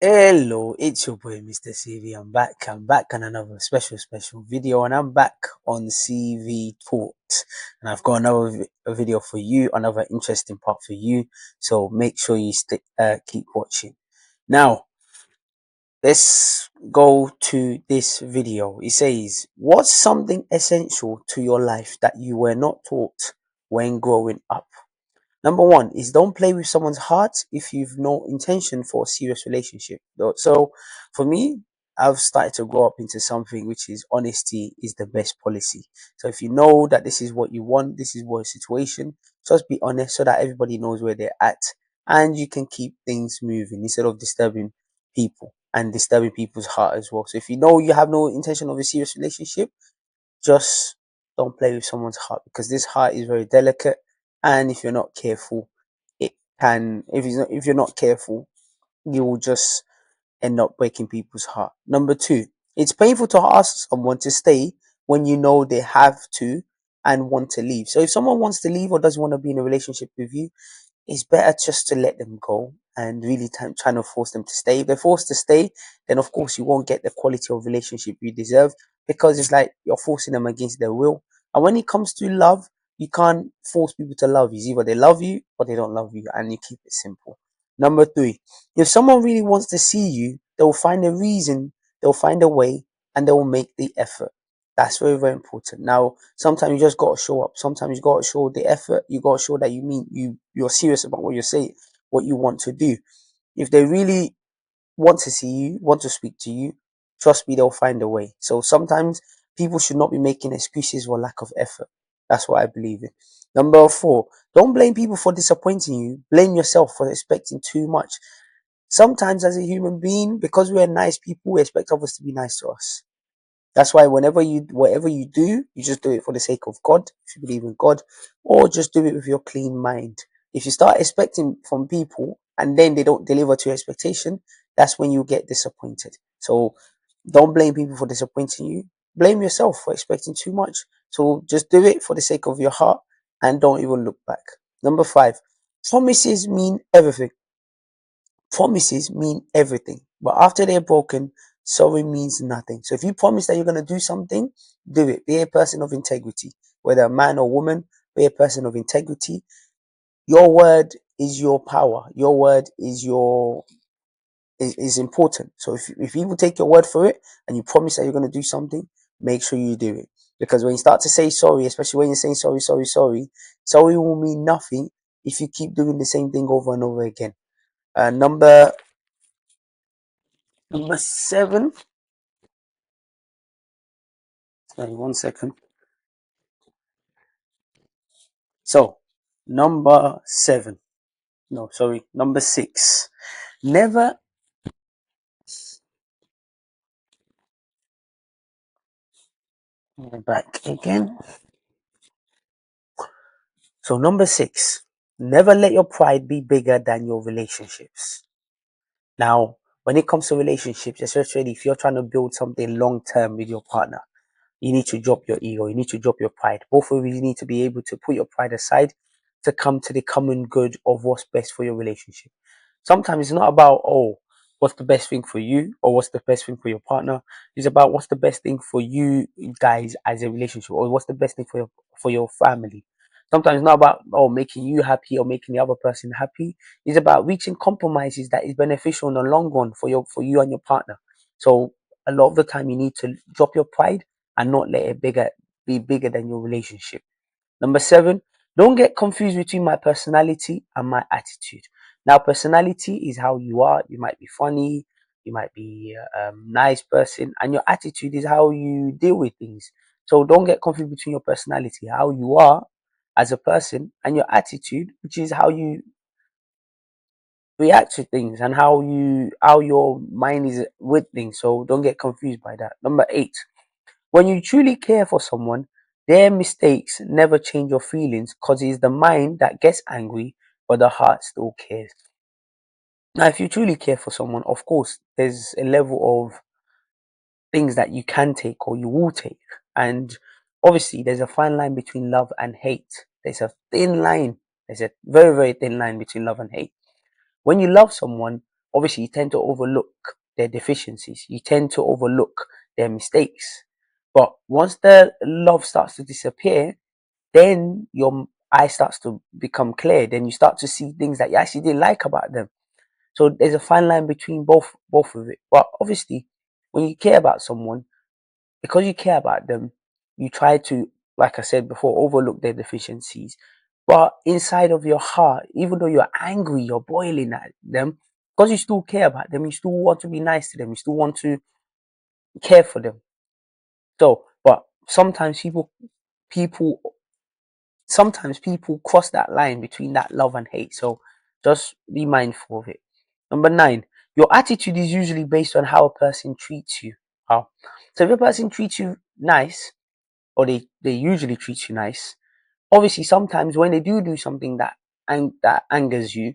Hello, it's your boy Mr. CV. I'm back on another special video, and I'm back on CV Talks. And I've got another a video for you, another interesting part for you. So make sure you keep watching. Now, let's go to this video. It says, what's something essential to your life that you were not taught when growing up? Number one is don't play with someone's heart if you've no intention for a serious relationship. So for me, I've started to grow up into something which is honesty is the best policy. So if you know that this is what you want, this is what situation, just be honest so that everybody knows where they're at and you can keep things moving instead of disturbing people and disturbing people's heart as well. So if you know you have no intention of a serious relationship, just don't play with someone's heart because this heart is very delicate, and if you're not careful, it can. If you're not careful, you will just end up breaking people's heart. Number two, it's painful to ask someone to stay when you know they have to and want to leave. So if someone wants to leave or doesn't want to be in a relationship with you, it's better just to let them go and really trying to force them to stay. If they're forced to stay, then of course you won't get the quality of relationship you deserve because it's like you're forcing them against their will. And when it comes to love, you can't force people to love you. It's either they love you or they don't love you, and you keep it simple. Number three, if someone really wants to see you, they'll find a reason, they'll find a way, and they will make the effort. That's very important. Now, sometimes you just gotta show up. Sometimes you gotta show the effort. You gotta show that you're serious about what you say, what you want to do. If they really want to see you, want to speak to you, trust me, they'll find a way. So sometimes people should not be making excuses for lack of effort. That's what I believe in. Number four, don't blame people for disappointing you. Blame yourself for expecting too much. Sometimes as a human being, because we're nice people, we expect others to be nice to us. That's why whatever you do, you just do it for the sake of God, if you believe in God, or just do it with your clean mind. If you start expecting from people and then they don't deliver to your expectation, that's when you get disappointed. So don't blame people for disappointing you. Blame yourself for expecting too much. So just do it for the sake of your heart and don't even look back. Number five, promises mean everything. Promises mean everything, but after they're broken, sorry means nothing. So if you promise that you're going to do something, do it. Be a person of integrity, whether a man or woman, be a person of integrity. Your word is your power. Your word is important. So if people take your word for it and you promise that you're going to do something, make sure you do it. Because when you start to say sorry, especially when you're saying sorry will mean nothing if you keep doing the same thing over and over again. Number seven. Sorry, 1 second. So, number seven. No, sorry, number six. Never back again. So, number six. Never let your pride be bigger than your relationships. Now, when it comes to relationships, especially if you're trying to build something long term with your partner, you need to drop your ego. You need to drop your pride. Both of you need to be able to put your pride aside to come to the common good of what's best for your relationship. Sometimes it's not about, oh, what's the best thing for you or what's the best thing for your partner. It's about what's the best thing for you guys as a relationship, or what's the best thing for your family. Sometimes it's not about, oh, making you happy or making the other person happy. It's about reaching compromises that is beneficial in the long run for you and your partner. So a lot of the time you need to drop your pride and not let it be bigger than your relationship. Number seven, don't get confused between my personality and my attitude. Now, personality is how you are. You might be funny, you might be a nice person, and your attitude is how you deal with things. So don't get confused between your personality, how you are as a person, and your attitude, which is how you react to things and how your mind is with things. So don't get confused by that. Number eight, when you truly care for someone, their mistakes never change your feelings because it's the mind that gets angry, but the heart still cares. Now, if you truly care for someone, of course, there's a level of things that you can take or you will take. And obviously, there's a fine line between love and hate. There's a thin line. There's a very thin line between love and hate. When you love someone, obviously you tend to overlook their deficiencies. You tend to overlook their mistakes. But once the love starts to disappear, then your eye starts to become clear. Then you start to see things that you actually didn't like about them. So there's a fine line between both of it. But obviously, when you care about someone, because you care about them, you try to, like I said before, overlook their deficiencies. But inside of your heart, even though you're angry, you're boiling at them, because you still care about them, you still want to be nice to them, you still want to care for them. So, but people, sometimes people cross that line between that love and hate. So just be mindful of it. Number 9, your attitude is usually based on how a person treats you. Wow. So if a person treats you nice, or they usually treat you nice, obviously sometimes when they do something that angers you,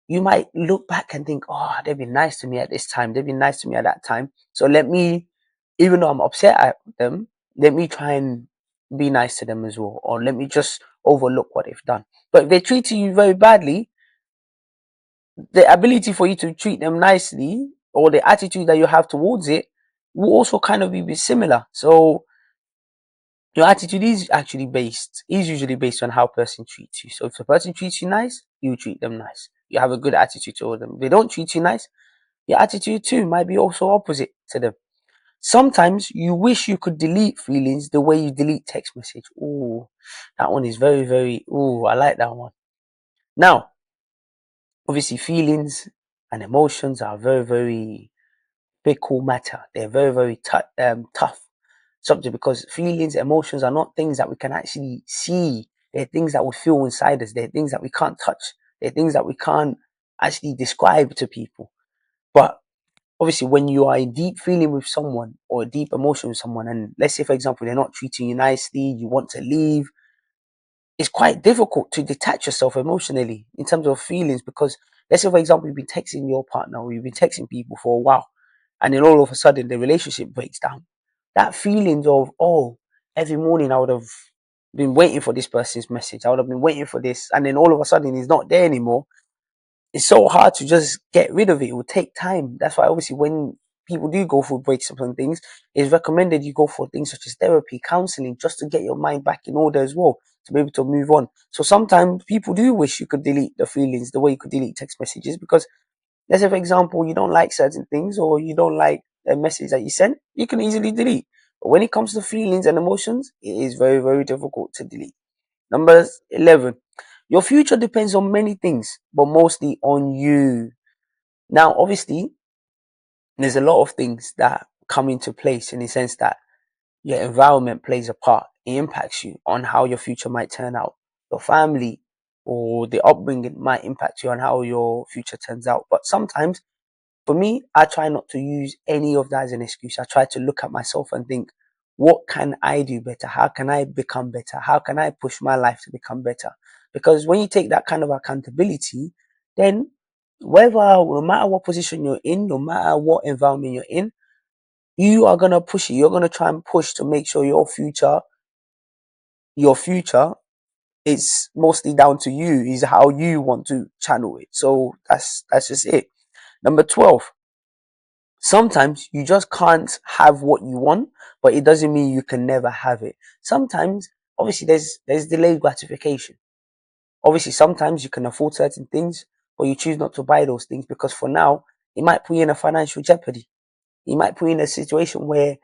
you might look back and think, oh, they've been nice to me at this time, they've been nice to me at that time. So let me, even though I'm upset at them, let me try and be nice to them as well, or let me just overlook what they've done. But if they treat you very badly, the ability for you to treat them nicely, or the attitude that you have towards it, will also kind of be similar. So your attitude is usually based on how a person treats you. So if the person treats you nice, you treat them nice. You have a good attitude toward them. If they don't treat you nice, your attitude too might be also opposite to them. Sometimes you wish you could delete feelings the way you delete text message. Ooh, that one is very, very, ooh, I like that one. Now, obviously feelings and emotions are very, very fickle matter. They're very, very tough subject, because feelings, emotions are not things that we can actually see. They're things that we feel inside us. They're things that we can't touch. They're things that we can't actually describe to people. But obviously, when you are in deep feeling with someone, or a deep emotion with someone, and let's say, for example, they're not treating you nicely, you want to leave, it's quite difficult to detach yourself emotionally in terms of feelings, because let's say, for example, you've been texting your partner, or you've been texting people for a while, and then all of a sudden the relationship breaks down. That feeling of, oh, every morning I would have been waiting for this person's message, I would have been waiting for this, and then all of a sudden he's not there anymore. It's so hard to just get rid of it. It will take time. That's why obviously when people do go through breakups and things, it's recommended you go for things such as therapy, counseling, just to get your mind back in order as well, to be able to move on. So sometimes people do wish you could delete the feelings the way you could delete text messages, because let's say, for example, you don't like certain things, or you don't like a message that you sent, you can easily delete. But when it comes to feelings and emotions, it is very, very difficult to delete. Number 11, your future depends on many things, but mostly on you. Now, obviously, there's a lot of things that come into place, in the sense that your environment plays a part. It impacts you on how your future might turn out. Your family or the upbringing might impact you on how your future turns out. But sometimes, for me, I try not to use any of that as an excuse. I try to look at myself and think, what can I do better? How can I become better? How can I push my life to become better? Because when you take that kind of accountability, then no matter what position you're in, no matter what environment you're in, you are gonna push it. You're gonna try and push to make sure your future is mostly down to you. Is how you want to channel it. So that's just it. Number 12. Sometimes you just can't have what you want, but it doesn't mean you can never have it. Sometimes, obviously, there's delayed gratification. Obviously, sometimes you can afford certain things, but you choose not to buy those things, because for now, it might put you in a financial jeopardy. It might put you in a situation where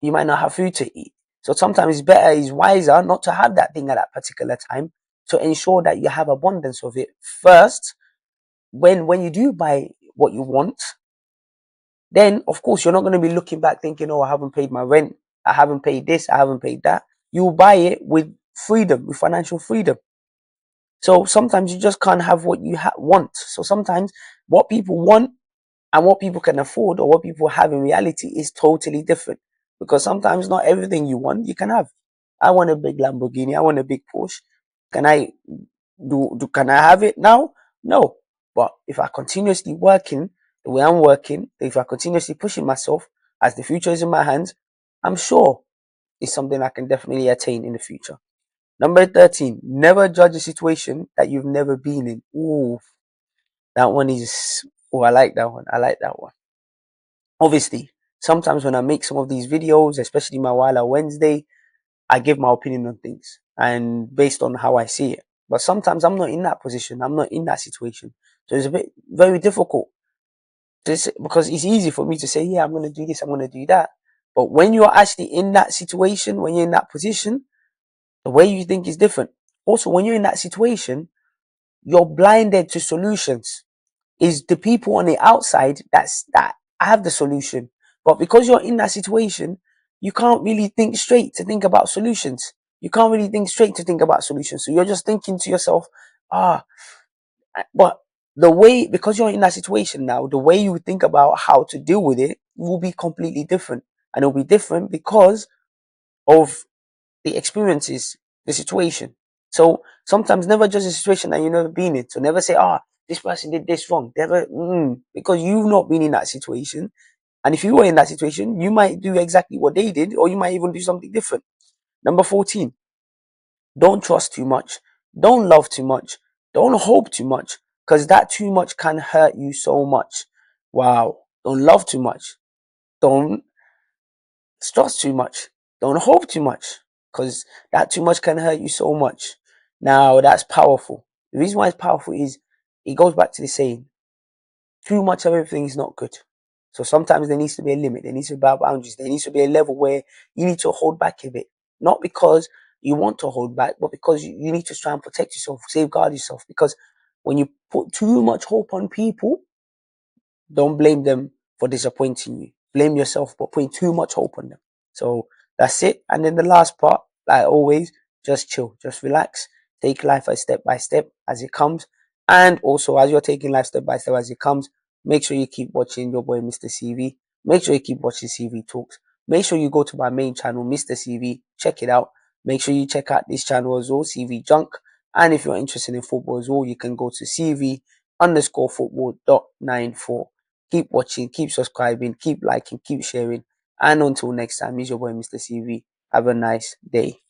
you might not have food to eat. So sometimes it's wiser not to have that thing at that particular time, to ensure that you have abundance of it first. When you do buy what you want, then of course you're not going to be looking back thinking, oh, I haven't paid my rent, I haven't paid this, I haven't paid that. You buy it with freedom, with financial freedom. So sometimes you just can't have what you want. So sometimes what people want and what people can afford, or what people have in reality, is totally different. Because sometimes not everything you want you can have. I want a big Lamborghini, I want a big Porsche. Can I can I have it now? No. But if I continuously working the way I'm working, if I continuously pushing myself, as the future is in my hands, I'm sure it's something I can definitely attain in the future. Number 13, never judge a situation that you've never been in. Ooh, that one is, Oh, I like that one. I like that one. Obviously, sometimes when I make some of these videos, especially my Wila Wednesday, I give my opinion on things and based on how I see it. But sometimes I'm not in that position. I'm not in that situation. So it's a bit very difficult to say, because it's easy for me to say, yeah, I'm going to do this, I'm going to do that. But when you're actually in that situation, when you're in that position, the way you think is different. Also, when you're in that situation, you're blinded to solutions. Is the people on the outside that have the solution. But because you're in that situation, you can't really think straight to think about solutions. You can't really think straight to think about solutions. So you're just thinking to yourself, ah, but the way, because you're in that situation now, the way you think about how to deal with it will be completely different. And it'll be different because of the experiences, the situation. So sometimes never judge a situation that you've never been in. So never say, this person did this wrong. Never, because you've not been in that situation. And if you were in that situation, you might do exactly what they did, or you might even do something different. Number 14, don't trust too much. Don't love too much. Don't hope too much, because that too much can hurt you so much. Wow. Don't love too much. Don't stress too much. Don't hope too much, because that too much can hurt you so much. Now, that's powerful. The reason why it's powerful is it goes back to the saying, too much of everything is not good. So sometimes there needs to be a limit. There needs to be boundaries. There needs to be a level where you need to hold back a bit. Not because you want to hold back, but because you need to try and protect yourself, safeguard yourself. Because when you put too much hope on people, don't blame them for disappointing you. Blame yourself for putting too much hope on them. So that's it. And then the last part, like always, just chill, just relax, take life a step by step as it comes. And also, as you're taking life step by step as it comes, make sure you keep watching your boy Mr. CV. Make sure you keep watching CV Talks. Make sure you go to my main channel, Mr. CV. Check it out. Make sure you check out this channel as well, CV Junk. And if you're interested in football as well, you can go to CV underscore football.94. Keep watching, keep subscribing, keep liking, keep sharing. And until next time, is your boy Mr. CV. Have a nice day.